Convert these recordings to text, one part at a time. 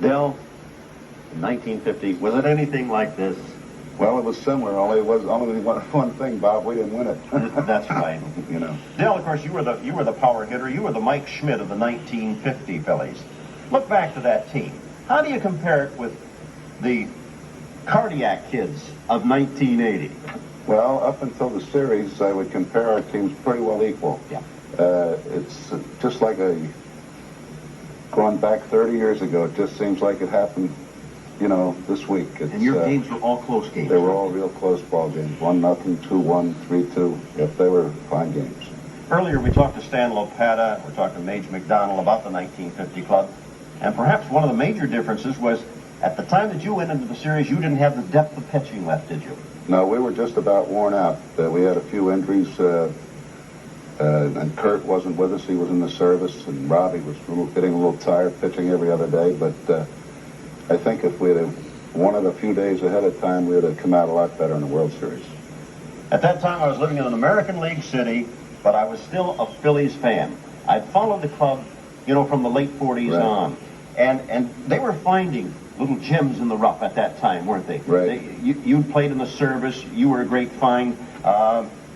Dell, in 1950, was it anything like this? Well, it was similar, only it was only one thing, Bob. We didn't win it. That's right. You know. Dell, of course, you were the power hitter. You were the Mike Schmidt of the 1950 Phillies. Look back to that team. How do you compare it with the cardiac kids of 1980? Well, up until the series, I would compare our teams pretty well equal. Yeah. It's just like going back 30 years ago. It just seems like it happened, you know, this week. And your games were all close games. They were all real close ball games. 1-0, 2-1, 3-2. Yep, they were fine games. Earlier, we talked to Stan Lopata, we talked to Mage McDonald about the 1950 club, and perhaps one of the major differences was at the time that you went into the series, you didn't have the depth of pitching left, did you? No, we were just about worn out. We had a few injuries, and Kurt wasn't with us. He was in the service, and Robbie was getting a little tired pitching every other day. But I think if we had won it a few days ahead of time, we would have come out a lot better in the World Series. At that time, I was living in an American League city, but I was still a Phillies fan. I'd followed the club, you know, from the late 40s right. on. And they were finding little gems in the rough at that time, weren't they? Right. You played in the service. You were a great find.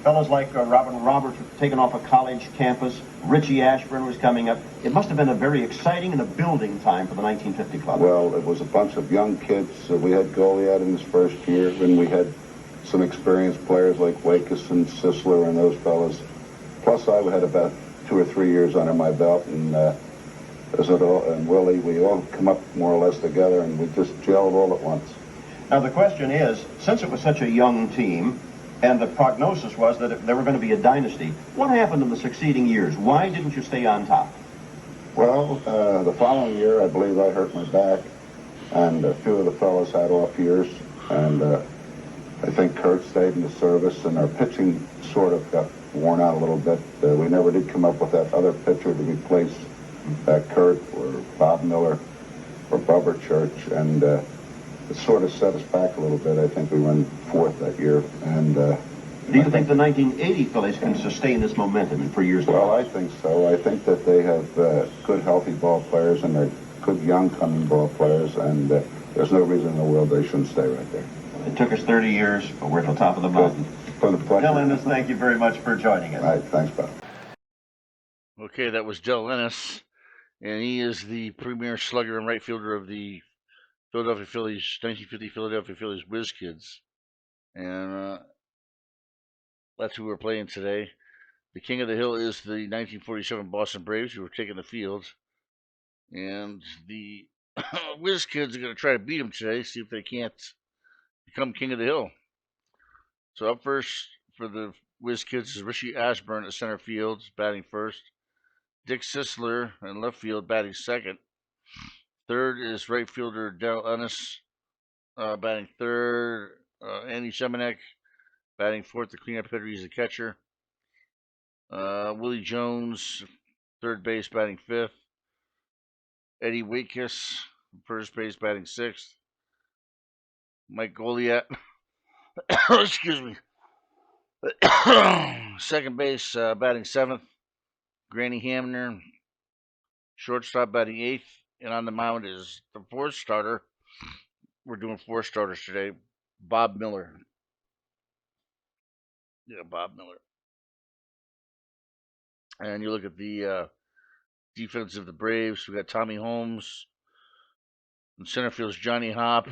Fellas like Robin Roberts were taken off a college campus. Richie Ashburn was coming up. It must have been a very exciting and a building time for the 1950 club. Well, it was a bunch of young kids. We had Goliad in his first year, and we had some experienced players like Wakus and Sisler and those fellas. Plus, I had about 2 or 3 years under my belt, and and Willie, we all come up more or less together, and we just gelled all at once. Now, the question is, since it was such a young team, and the prognosis was that there were going to be a dynasty, what happened in the succeeding years? Why didn't you stay on top? Well, the following year, I believe I hurt my back, and a few of the fellows had off years, and I think Kurt stayed in the service, and our pitching sort of got worn out a little bit. We never did come up with that other pitcher to replace Kurt or Bob Miller or Bubber Church, and it sort of set us back a little bit. I think we won 4th that year. And do you think the 1980 Phillies can sustain this momentum for years to come? Well, I think so. I think that they have good, healthy ball players, and they're good, young, coming ball players, and there's no reason in the world they shouldn't stay right there. It took us 30 years, but we're at the top of the mountain. Been a pleasure. Del Ennis, thank you very much for joining us. All right, thanks, Bob. Okay, that was Del Ennis, and he is the premier slugger and right fielder of the Philadelphia Phillies, 1950 Philadelphia Phillies Whiz Kids. And that's who we're playing today. The king of the hill is the 1947 Boston Braves, who were taking the field. And the Whiz Kids are going to try to beat them today, see if they can't become king of the hill. So up first for the Whiz Kids is Richie Ashburn at center field, batting first. Dick Sisler in left field, batting second. Third is right fielder Del Ennis, batting third. Andy Semenek batting fourth. The cleanup hitter, he's the catcher. Willie Jones, third base, batting fifth. Eddie Wakus, first base, batting sixth. Mike Goliat, excuse me, second base, batting seventh. Granny Hamner, shortstop, batting eighth. And on the mound is the fourth starter. We're doing 4 starters today. Bob Miller. Yeah, Bob Miller. And you look at the defense of the Braves. We got Tommy Holmes. In center field is Johnny Hopp.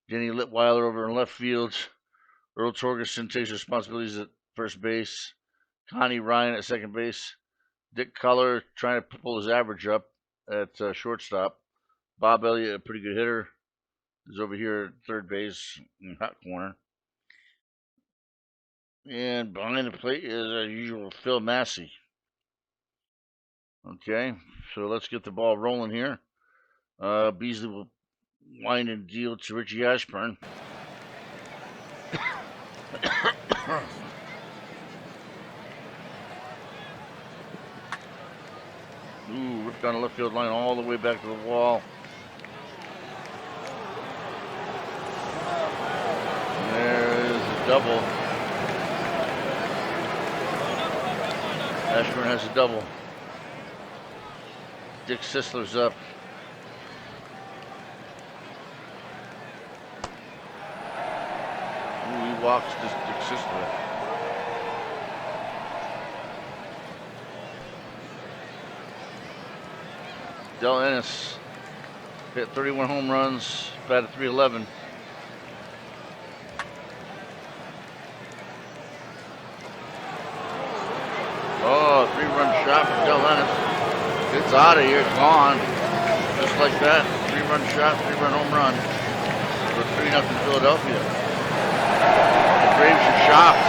Denny Litweiler over in left field. Earl Torgerson takes responsibilities at first base. Connie Ryan at second base. Dick Culler trying to pull his average up at shortstop. Bob Elliott, a pretty good hitter, is over here at third base in hot corner. And behind the plate is, as usual, Phil Massey. Okay, so let's get the ball rolling here. Beasley will wind and deal to Richie Ashburn. Ooh, ripped down the left field line all the way back to the wall. There is a double. Ashburn has a double. Dick Sisler's up. walks, just Sisler. Del Ennis hit 31 home runs, batted .311. Oh, 3-run shot from Del Ennis. It's out of here, gone. Just like that, 3-run shot, 3-run home run. For 3-0 Philadelphia. The Braves are shocked.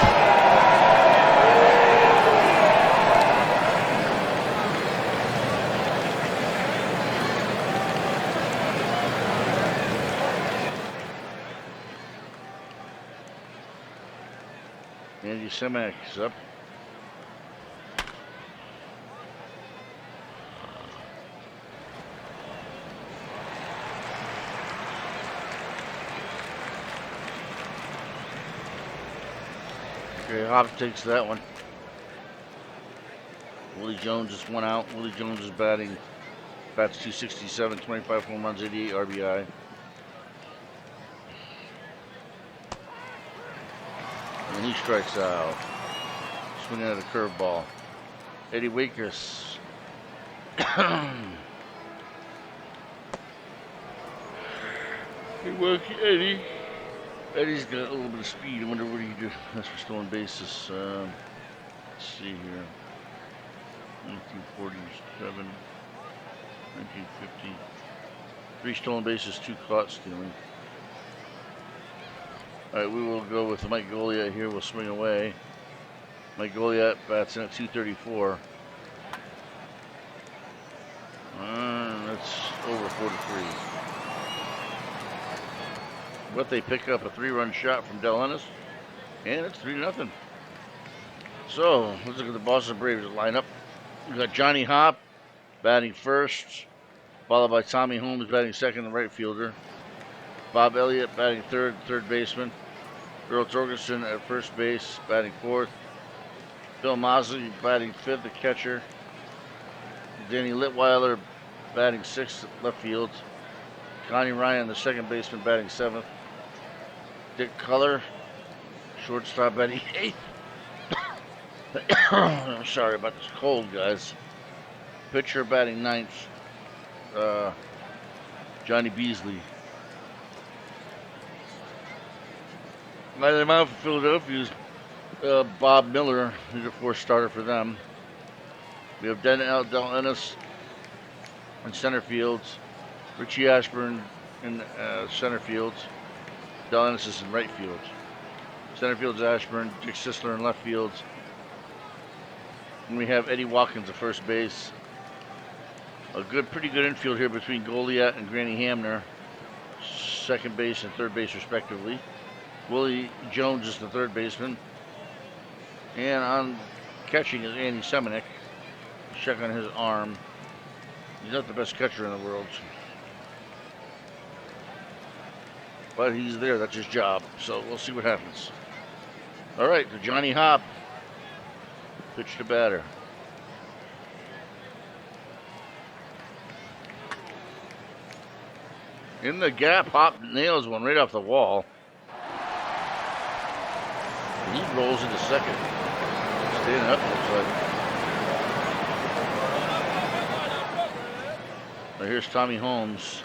Andy Semek is up. Okay, Hobbs takes that one. Willie Jones just went out. Willie Jones is bats .267, 25 home runs, 88 RBI. And he strikes out. Swinging at a curveball. Eddie Wakers. Hey, Wilkie, Eddie. Eddie's got a little bit of speed. I wonder what he did. That's for stolen bases. Let's see here. 1947, 1950. 3 stolen bases, 2 caught stealing. All right, we will go with Mike Goliat here. We'll swing away. Mike Goliat bats in at .234. That's over 43. But they pick up a 3-run shot from Del Ennis, and it's 3-0. So let's look at the Boston Braves lineup. We got Johnny Hopp batting first, followed by Tommy Holmes batting second, the right fielder. Bob Elliott batting third baseman. Earl Torgerson at first base, batting fourth. Bill Mosley batting fifth, the catcher. Danny Litweiler batting sixth, left field. Connie Ryan, the second baseman, batting seventh. Dick Culler, shortstop, batting eighth. I'm sorry about this cold, guys. Pitcher batting ninth, Johnny Beasley. Lighting him out for Philadelphia is Bob Miller, who's a 4th starter for them. We have Del Ennis in center field, Richie Ashburn in center field, Del Ennis is in right field. Center field's Ashburn, Dick Sisler in left field. And we have Eddie Watkins at first base. Pretty good infield here between Goliat and Granny Hamner, second base and third base respectively. Willie Jones is the third baseman. And on catching is Andy Semenuk. Check on his arm. He's not the best catcher in the world, but he's there. That's his job. So we'll see what happens. All right, to Johnny Hopp. Pitch to batter. In the gap, Hopp nails one right off the wall. He rolls into second. Standing up, looks like. Now here's Tommy Holmes.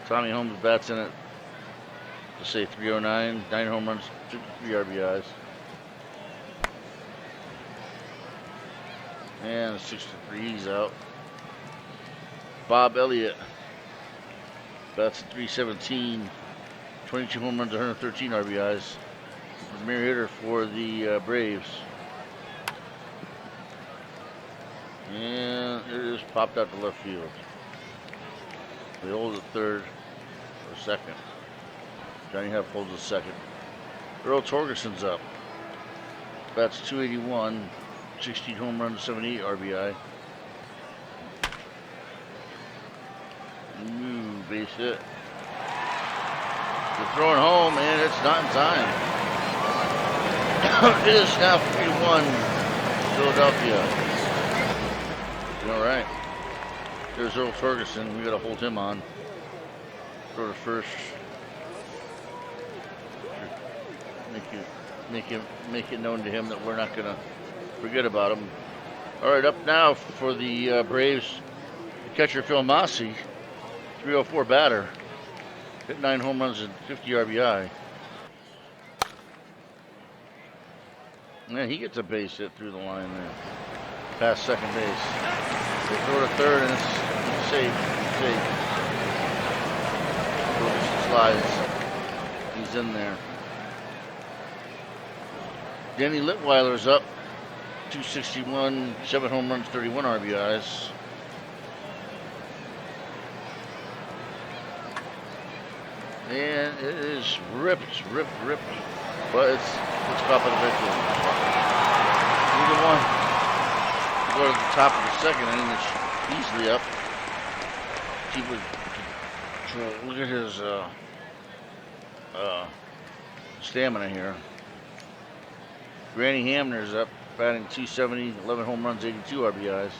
Tommy Holmes bats in it to say 309, 9 home runs, 53 RBIs. And 63, he's out. Bob Elliott bats at 317, 22 home runs, 113 RBIs. Premier hitter for the Braves. And it is popped out to left field. They hold it third or second. Johnny Hopp holds the second. Earl Torgerson's up. Bats 281, 16 home runs, 78 RBI. Ooh, base hit. They're throwing home, and it's not in time. It is now 3-1 Philadelphia. All right. There's Earl Ferguson. We got to hold him on. Throw to first. make it known to him that we're not gonna forget about him. All right, up now for the Braves, catcher Phil Massey, 304 batter, hit 9 home runs and 50 RBI. Man, he gets a base hit through the line there, past second base. They throw to third and it's safe. Slides. He's in there. Danny Litweiler's up, 261, 7 home runs, 31 RBIs. And it is ripped. But it's top of the victory. Either one. Go to the top of the second inning, it's easily up. Look at his stamina here. Granny Hamner's up, batting 270, 11 home runs, 82 RBIs.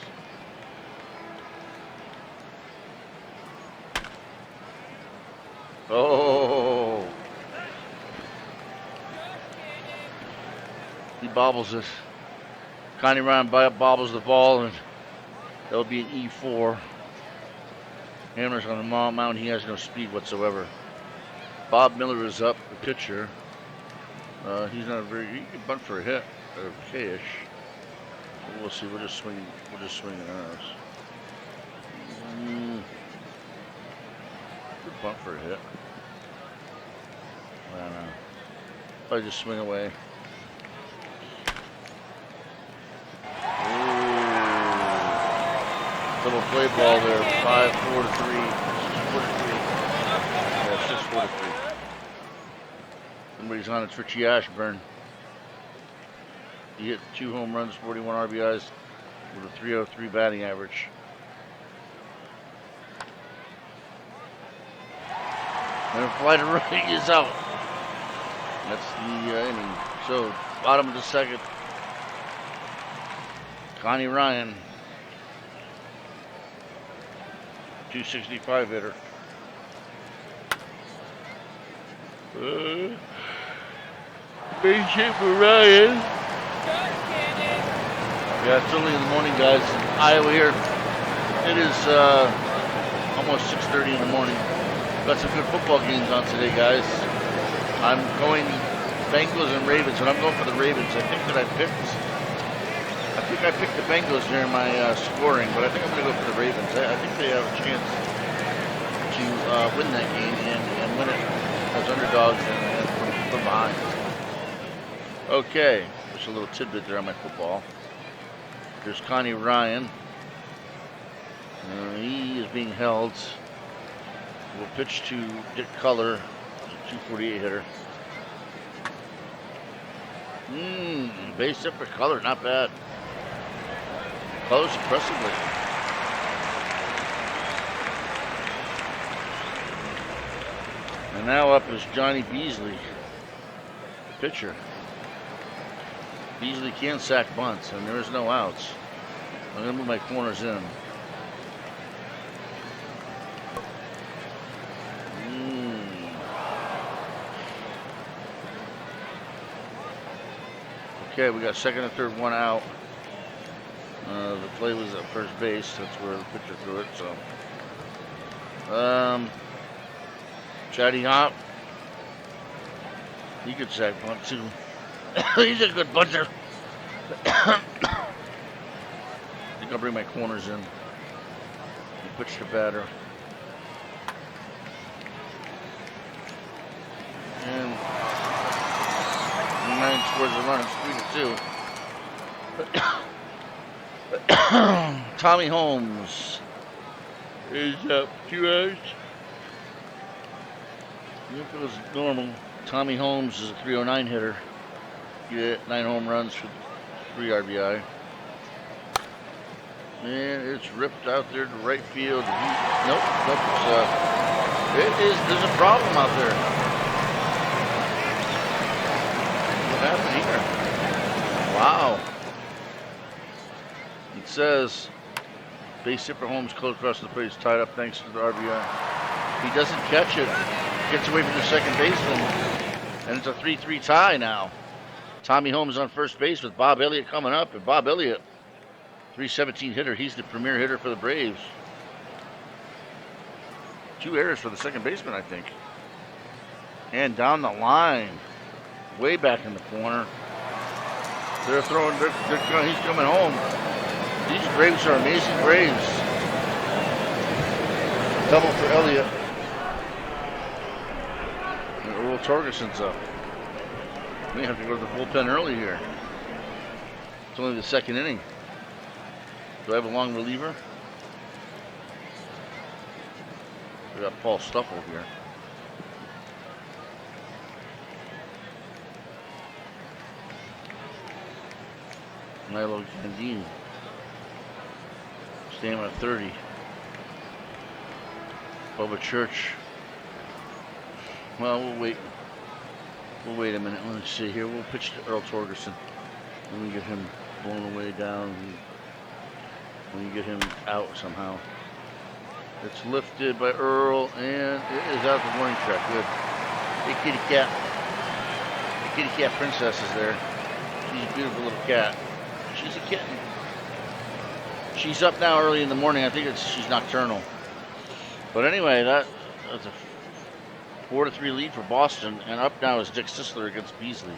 Oh! He bobbles it. Connie Ryan bobbles the ball, and that'll be an E4. Hamner's on the mound. He has no speed whatsoever. Bob Miller is up, the pitcher. He's not very. He can bunt for a hit, or K-ish. We'll see. We'll just swing ours. Good bunt for a hit. I don't know. Probably just swing away. Double play ball there. 5-4 to 3. 6-4 to 3. Yeah, 6-4 to 3. Somebody's on. It's Richie Ashburn. He hit 2 home runs, 41 RBIs with a 303 batting average. And a fly to right is out. That's the inning. So, bottom of the second. Connie Ryan, 265 hitter. Big hit for Ryan. Yeah, it's early in the morning, guys. Iowa here. It is almost 6:30 in the morning. Got some good football games on today, guys. I'm going Bengals and Ravens, and I'm going for the Ravens. I think I picked the Bengals during my scoring, but I think I'm going to go for the Ravens. I think they have a chance to win that game and win it as underdogs and from behind. Okay, just a little tidbit there on my football. There's Connie Ryan. He is being held. Will pitch to Dick Culler, 248 hitter. Base hit for Culler, not bad. Close impressively. And now up is Johnny Beasley, pitcher. Beasley can sack bunts, and there is no outs. I'm going to move my corners in. Okay, we got second and third, one out. The play was at first base. That's where the pitcher threw it. So, Chatty Hop, he could sack bunt too. He's a good bunter. I think I'll bring my corners in. He pitched the batter. And nine scores a run. It's 3-2. Tommy Holmes is up 2 outs. If it was normal, Tommy Holmes is a 309 hitter. He hit 9 home runs for 3 RBI. And it's ripped out there to right field. Nope. There's a problem out there. What happened here? Wow. It says base hit for Holmes close across the plate, tied up thanks to the RBI. He doesn't catch it. Gets away from the second baseman. And it's a 3-3 tie now. Tommy Holmes on first base with Bob Elliott coming up. And Bob Elliott, 317 hitter. He's the premier hitter for the Braves. 2 errors for the second baseman, I think. And down the line, way back in the corner. They're throwing, he's coming home. These Braves are amazing Braves. Double for Elliott. And Earl Torgerson's up. We have to go to the bullpen early here. It's only the second inning. Do I have a long reliever? We got Paul Stuffle here. Milo Gandini. Staying at 30. Bubba Church. Well, we'll wait. We'll wait a minute. Let's see here. We'll pitch to Earl Torgerson. Let me get him blown away down. Let me get him out somehow. It's lifted by Earl, and it is out the warning track. Good. Hey, kitty cat. The kitty cat princess is there. She's a beautiful little cat. She's a kitten. She's up now early in the morning. I think she's nocturnal. But anyway, that's a 4-3 lead for Boston, and up now is Dick Sisler against Beasley.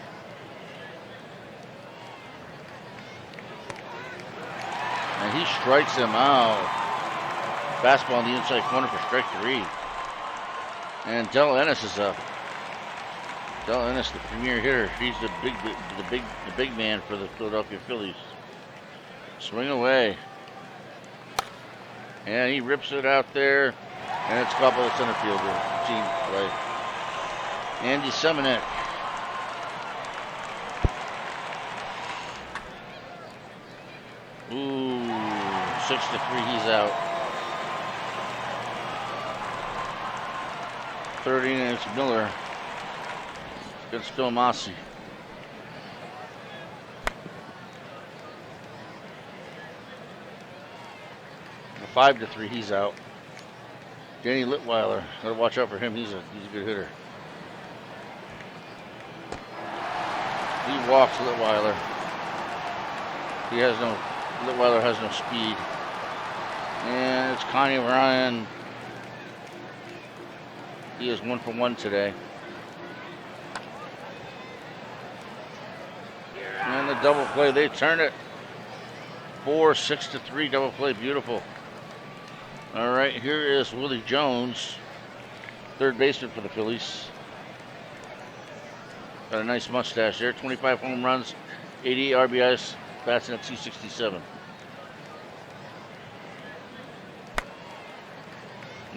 And he strikes him out. Fastball on the inside corner for strike 3. And Del Ennis is up. Del Ennis, the premier hitter. He's the big man for the Philadelphia Phillies. Swing away. And he rips it out there. And it's caught by the center fielder. Team play. Andy Semenek. Ooh, 6-3, he's out. 30, and it's Miller against Phil Massey. A 5-3, he's out. Danny Litweiler, gotta watch out for him. He's a good hitter. He walks Litweiler. Litweiler has no speed. And it's Connie Ryan. He is 1 for 1 today. And the double play, they turn it. 6-3 double play, beautiful. All right, here is Willie Jones, third baseman for the Phillies. Got a nice mustache there. 25 home runs, 88 RBIs, batting at 267.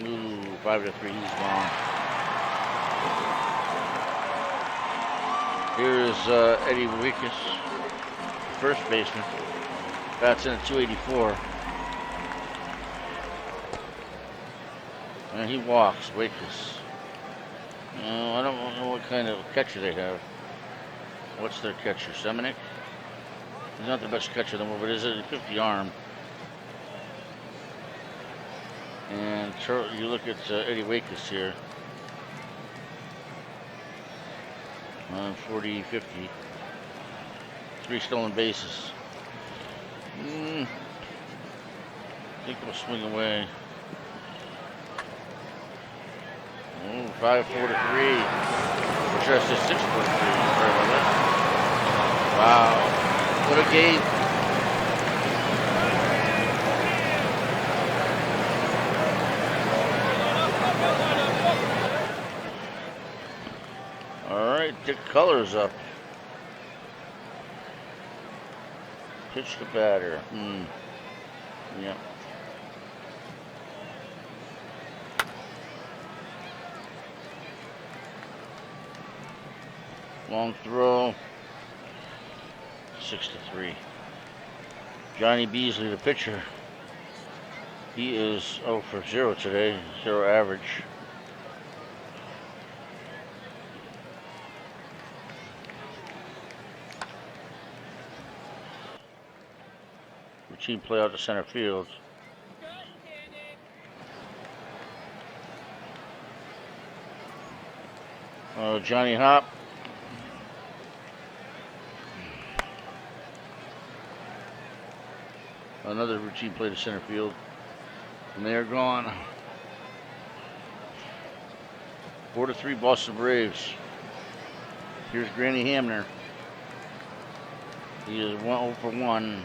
Ooh, 5-3, he's gone. Here is Eddie Weekus, first baseman. Bats in at 284. And he walks, Weekus. I don't know what kind of catcher they have. What's their catcher? Semenek? He's not the best catcher in the world, but is it a 50 arm? And you look at Eddie Weekus here. 40-50. 3 stolen bases. I think they'll swing away. 5-4-3. Or should I say 6-4-3? Sorry about that. Wow. What a game. All right, Dick Colors up. Pitch the batter. Yep. Long throw. 6-3. Johnny Beasley, the pitcher. He is 0 for 0 today. 0 average. Routine play out to center field. Johnny Hop another routine play to center field. And they are gone. 4-3 Boston Braves. Here's Granny Hamner. He is 1 for 1.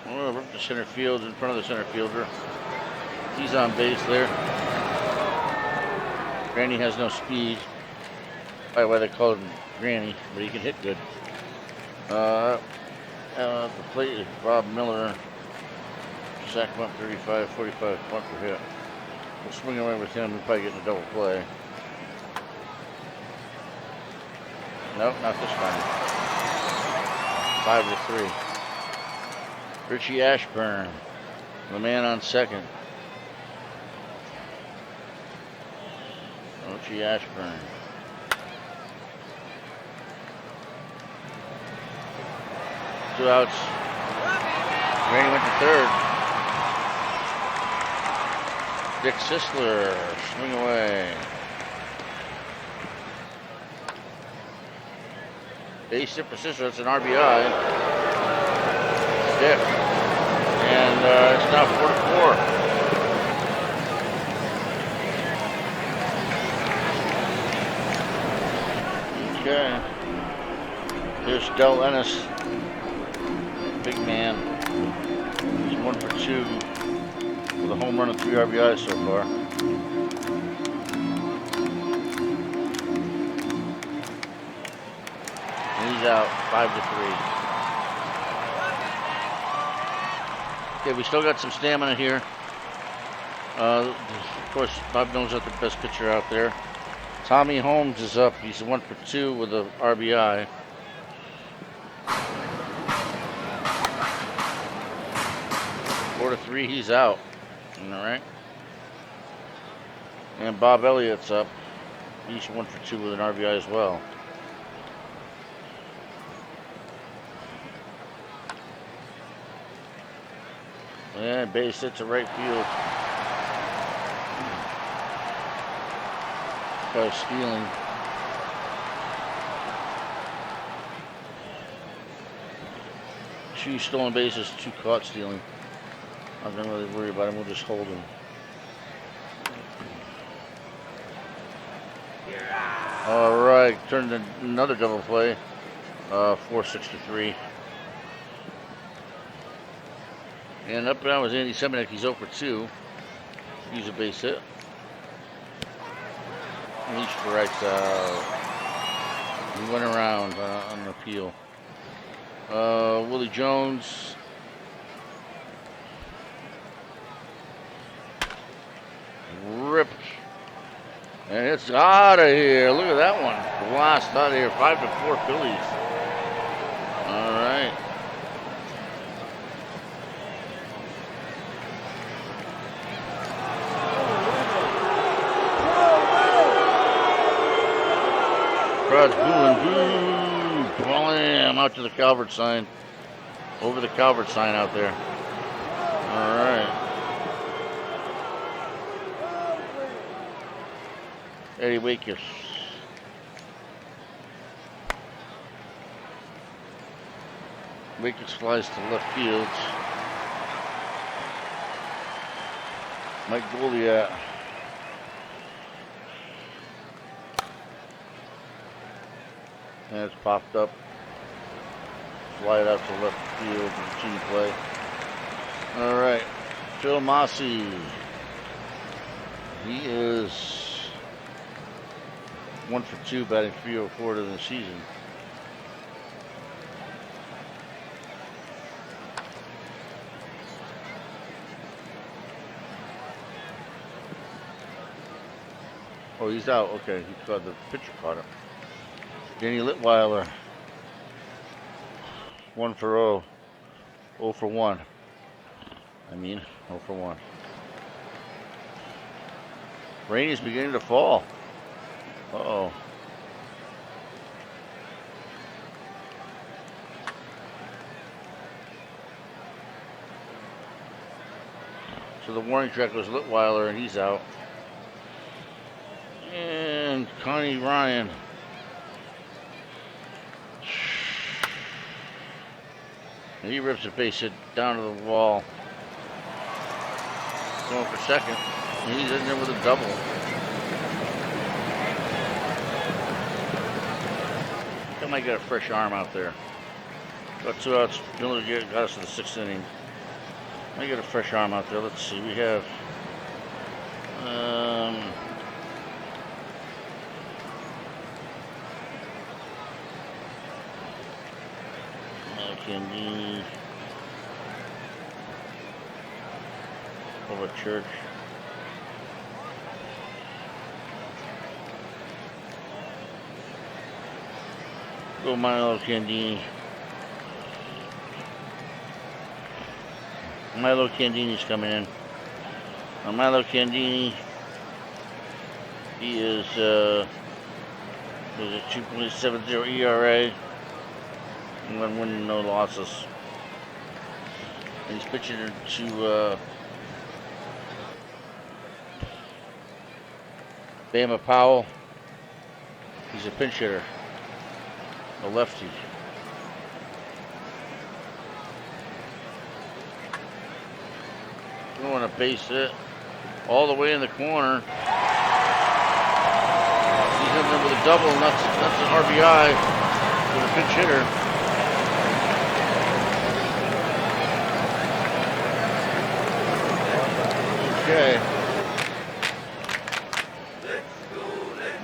Oh, up to center field in front of the center fielder. He's on base there. Granny has no speed. Probably why they call him Granny, but he can hit good. The plate is Bob Miller. Sack bump 35, 45, bunker hit. We'll swing away with him. We'll probably get a double play. Nope, not this time. 5-3. Richie Ashburn, the man on second. Richie Ashburn. Two outs. Granny went to third. Dick Sisler, swing away. Base hit for Sisler, it's an RBI. Dick. And it's now 4-4. Okay. Here's Del Ennis. Big man. He's 1 for 2 with a home run and 3 RBIs so far. And he's out 5-3. Okay, we still got some stamina here. Of course, Bob knows that the best pitcher out there. Tommy Holmes is up. He's 1 for 2 with a RBI. Four to 3, he's out. All right. And Bob Elliott's up. He's 1 for 2 with an RBI as well. And base hit to right field. By stealing. Two stolen bases, 2 caught stealing. I'm not really worried about him. We'll just hold him. All right, turned to another double play. 4-6-3. And up now is Andy Semenek. He's 0 for 2. He's a base hit. And he strikes out. He went around on an appeal. Willie Jones. Ripped. And it's out of here. Look at that one. Blast out of here. 5-4 Phillies. All right. Crowd's booing. Boo. Blam. Out to the Calvert sign. Over the Calvert sign out there. All right. Eddie Wakers. Wakers flies to left field. Mike Goliat. And it's popped up. Fly it out to left field. Routine play. All right. Phil Massey. He is 1 for 2, batting .304 to the season. Oh, he's out. Okay, he caught the pitcher caught it. Danny Litweiler, 1 for 0. 0 for 1. 0 for 1. Rain is beginning to fall. Uh-oh. So the warning track was Litweiler, and he's out. And Connie Ryan. And he rips a base hit down to the wall. Going for second. And he's in there with a double. I might get a fresh arm out there. Got 2 outs. Miller got us to the 6th inning. Might get a fresh arm out there. Let's see. We have Candini over Church. Go Milo Candini. Milo Candini's coming in. Now Milo Candini, he is a 2.70 ERA. 1 win, no losses. And he's pitching to Bama Powell. He's a pinch hitter, a lefty. Going a base hit all the way in the corner. He's in there with a double, and that's an RBI for the pinch hitter. Okay.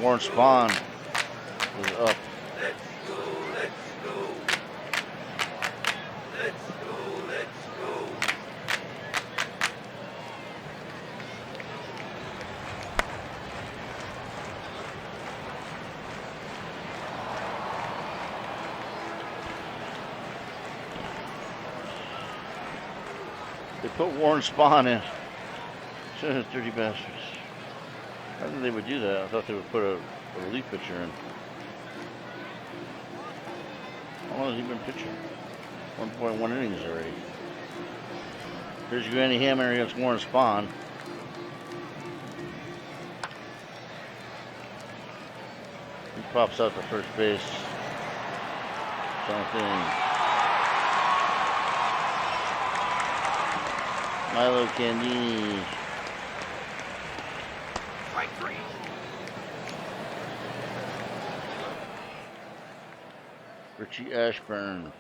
Warren Spahn is up. They put Warren Spahn in. Dirty bastards. I didn't think they would do that. I thought they would put a relief pitcher in. How long has he been pitching? 1.1 innings already. Here's Granny Hammer against Warren Spahn. He pops out to first base. Something. Milo Candini. Richie Ashburn.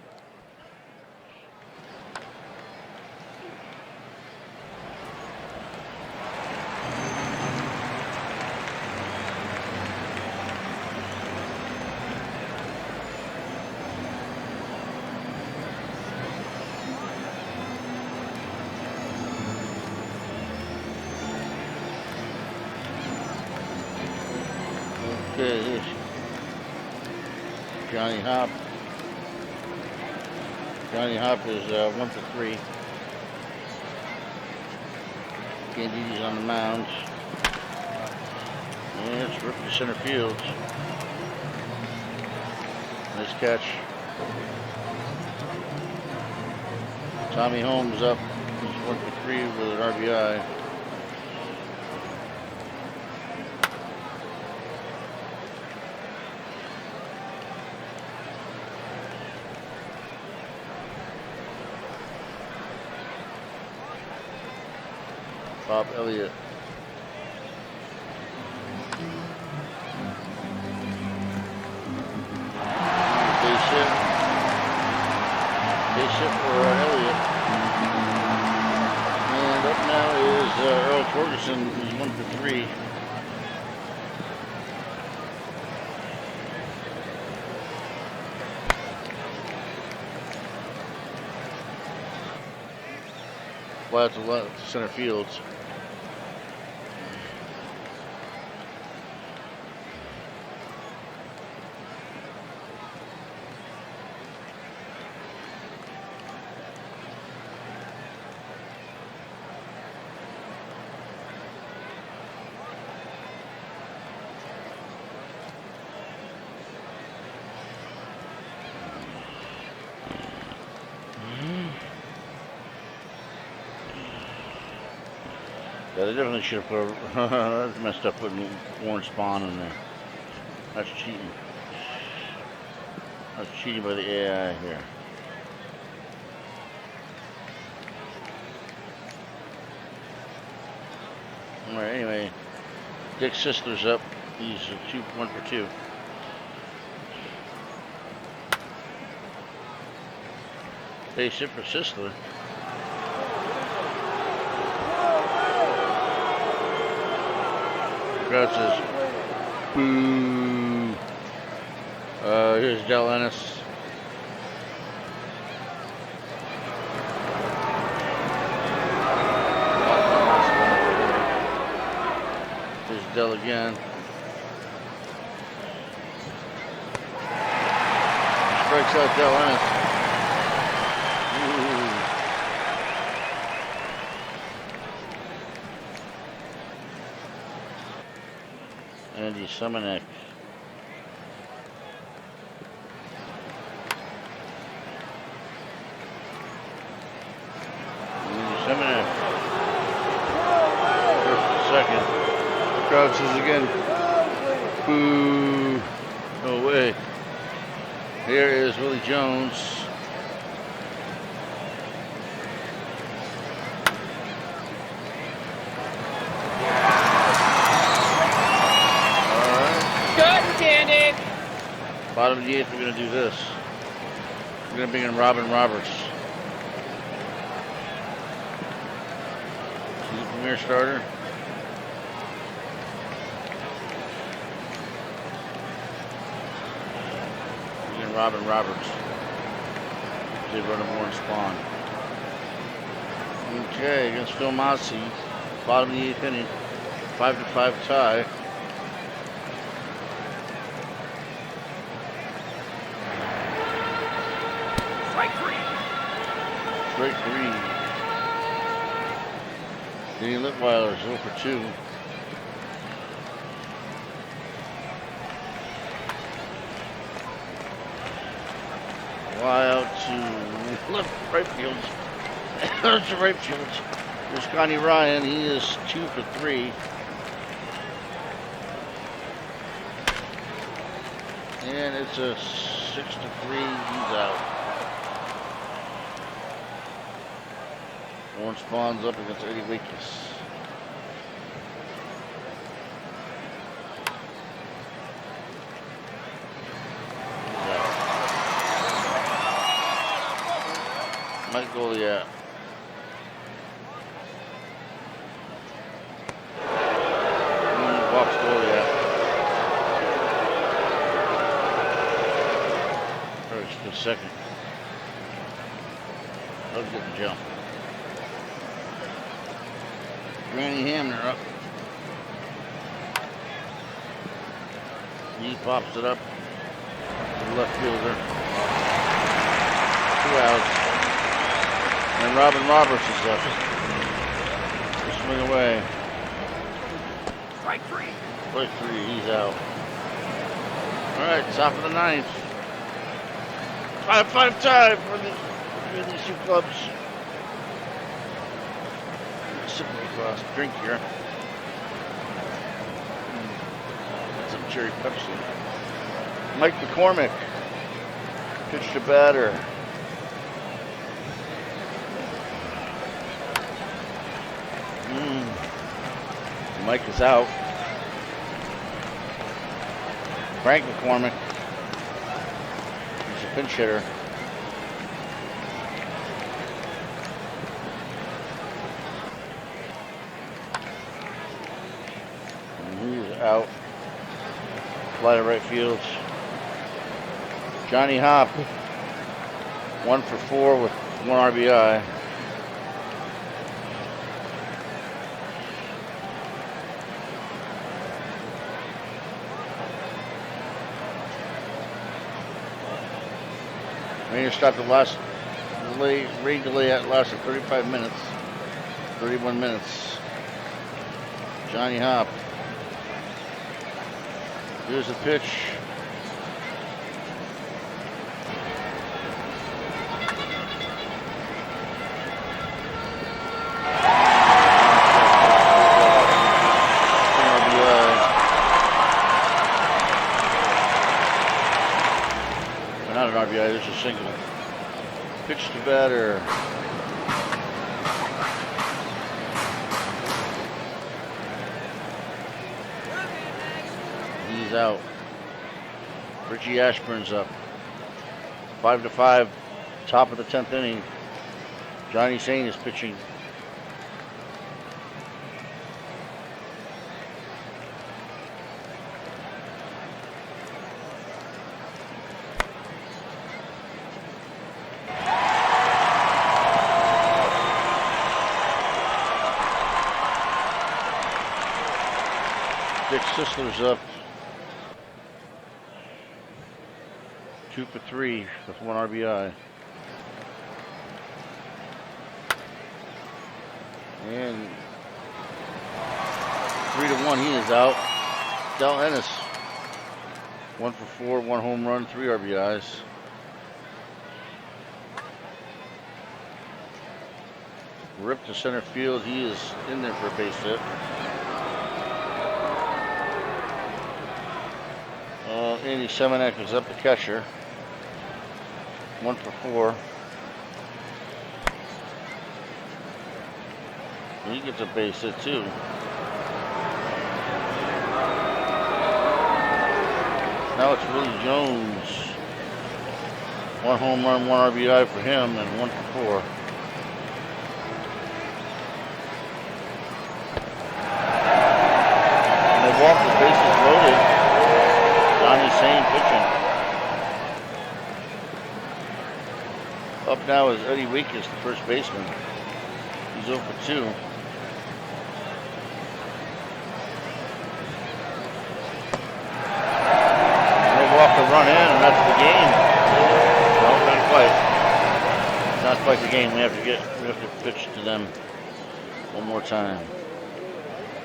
Okay, here's Johnny Hop. Johnny Hop is 1 for 3. Candini's on the mound. And it's ripped to center field. Nice catch. Tommy Holmes up. He's 1 for 3 with an RBI. Bob Elliott. Base hit. Base hit for Elliott. And up now is Earl Torgerson, who's 1 for 3. Fly out to left, center field. Yeah, they definitely should have put that's messed up putting Warren Spahn in there. That's cheating. That's cheating by the AI here. All right, anyway, Dick Sisler's up. He's 1 for 2. Base hit for Sisler. Crowd says, boo. Here's Del Ennis. Here's Del again. Strikes out Del Ennis. Andy Summonek. First and second. The crowd says again, boo. No way. Here is Willie Jones. Bottom of the 8th, we're going to do this. We're going to bring in Robin Roberts. He's the premier starter. Bring in Robin Roberts. They run him more in spawn. Okay, against Phil Mossy. Bottom of the 8th inning. 5-5 tie. Straight 3. Danny Litweiler's 0 for 2. Fly out to right field. There's the right field. There's Connie Ryan. He is 2 for 3. And it's a 6-3. He's out. Orange spawns up against Eddie Wakes. Mike Goliath. Walks Goliath. First for second. Let's get the jump. Granny Hamner up. He pops it up to the left fielder. 2 outs. And Robin Roberts is up. Swing away. Strike 3. Strike 3, he's out. Alright, top of the 9th. 5-5 tie for these two clubs. Drink here. Some cherry Pepsi. Mike McCormick pitched a batter. Mike is out. Frank McCormick. He's a pinch hitter. Out. Fly to right field. Johnny Hop. 1 for 4 with 1 RBI. Rain stopped the last delay. Rain delay that lasted 35 minutes. 31 minutes. Johnny Hop. Here's a pitch. Not an RBI, there's a single. Pitch to batter. he's out. Richie Ashburn's up. 5-5, top of the 10th inning. Johnny Sain is pitching. Dick Sisler's up. 2 for 3 with 1 RBI. And 3-1, he is out. Del Ennis, 1 for 4, 1 home run, 3 RBIs. Ripped to center field. He is in there for a base hit. Andy Semenek is up, the catcher. 1 for 4. He gets a base hit too. Now it's Willie Jones. 1 home run, 1 RBI for him, and 1 for 4. And they walk, the bases loaded. Johnny Sain pitching. Up now is Eddie Weekes, the first baseman. He's 0 for 2. Run in, and that's the game. No, not quite. Not quite the game. We have to pitch to them one more time.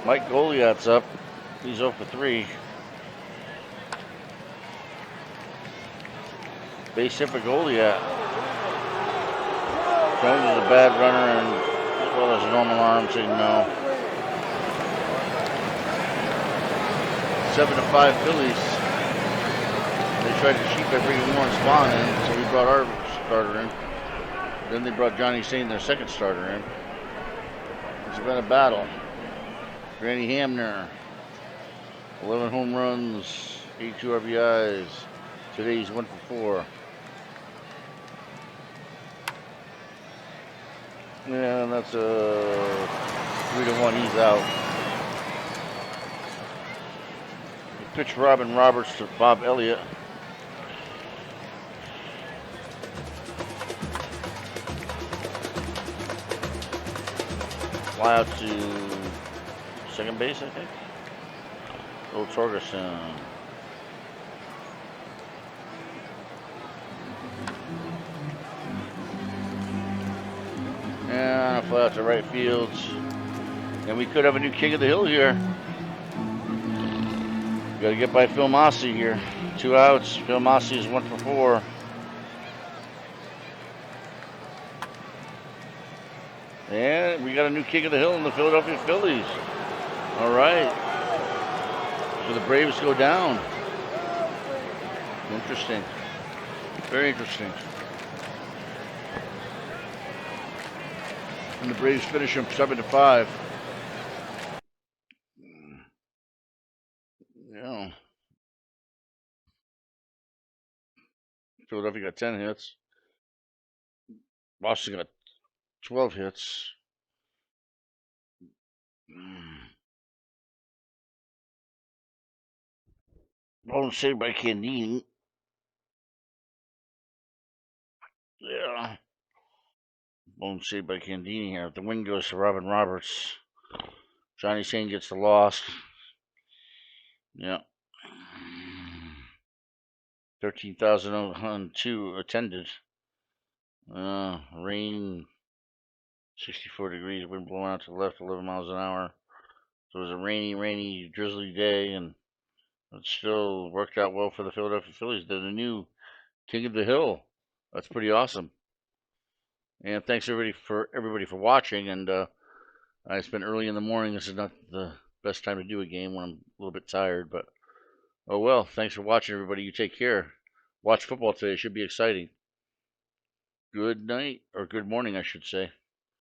Mike Goliath's up. He's 0 for 3. Base hit for Goliath. Jones is a bad runner, and as well as a normal arm, saying no. 7-5 Phillies. They tried to cheap every Warren Spahn in, so we brought our starter in. Then they brought Johnny Sain, their second starter, in. It's been a battle. Granny Hamner, 11 home runs, 82 RBIs. Today he's 1 for 4. Yeah, that's a 3-1. He's out. We pitched Robin Roberts to Bob Elliott. Fly out to second base, I think. Old Torgerson. And a fly out to right field. And we could have a new king of the hill here. Got to get by Phil Massey here. 2 outs. Phil Massey is 1 for 4. And we got a new king of the hill in the Philadelphia Phillies. All right. So the Braves go down. Interesting. Very interesting. And the Braves finish them 7-5. Yeah. Philadelphia got 10 hits. Boston got 12 hits. Blown saved by Candini. Yeah. Blown saved by Candini here. The win goes to Robin Roberts. Johnny Sain gets the loss. Yeah. 13,002 attended. Rain, 64 degrees, wind blowing out to the left, 11 miles an hour. So it was a rainy, drizzly day, and it still worked out well for the Philadelphia Phillies. They're the new king of the hill. That's pretty awesome. And thanks everybody for watching. And it's been early in the morning. This is not the best time to do a game when I'm a little bit tired, but oh well. Thanks for watching, everybody. You take care. Watch football today. It should be exciting. Good night, or good morning, I should say.